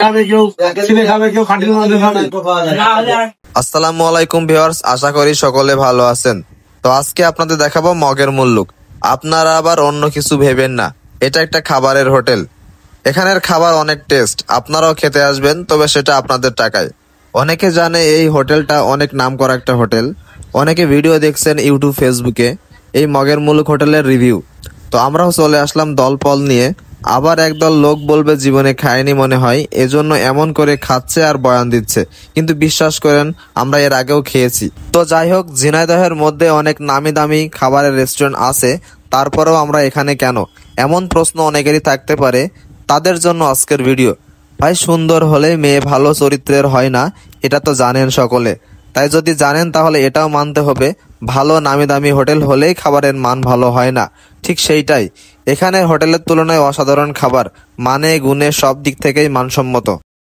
খাবে, কেউ ছেলে খাবে, কেউ খাঁটি মাংস খাবে। আসসালামু আলাইকুম ভিউয়ার্স, আশা করি সকলে ভালো আছেন। তো আজকে আপনাদের দেখাবো মগের মুল্লুক। আপনারা আবার অন্য কিছু ভেবেন না, এটা একটা খাবারের হোটেল। এখানের খাবার অনেক টেস্ট, আপনারাও খেতে আসবেন, তবে সেটা আপনাদের টাকায়। অনেকে জানে এই হোটেলটা অনেক নামকরা একটা হোটেল, অনেকে ভিডিও দেখছেন ইউটিউব ফেসবুকে এই মগের মুল্লুক হোটেলের রিভিউ। তো আমরাও চলে আসলাম দলপল নিয়ে। আবার একদল লোক বলবে জীবনে খায়নি মনে হয়, এজন্য এমন করে খাচ্ছে আর বয়ান দিচ্ছে, কিন্তু বিশ্বাস করেন আমরা এর আগেও খেয়েছি। তো যাই হোক, ঝিনাইদহের মধ্যে অনেক নামি দামি খাবারের রেস্টুরেন্ট আছে, তারপরেও আমরা এখানে কেন, এমন প্রশ্ন অনেকেরই থাকতে পারে। তাদের জন্য আজকের ভিডিও। ভাই, সুন্দর হলে মেয়ে ভালো চরিত্রের হয় না, এটা তো জানেন সকলে। তাই যদি জানেন তাহলে এটাও মানতে হবে, ভালো নামি দামি হোটেল হলেই খাবারের মান ভালো হয় না। ঠিক সেইটাই, এখানে হোটেলের তুলনায় অসাধারণ খাবার, মানে গুণে সব দিক থেকেই মানসম্মত।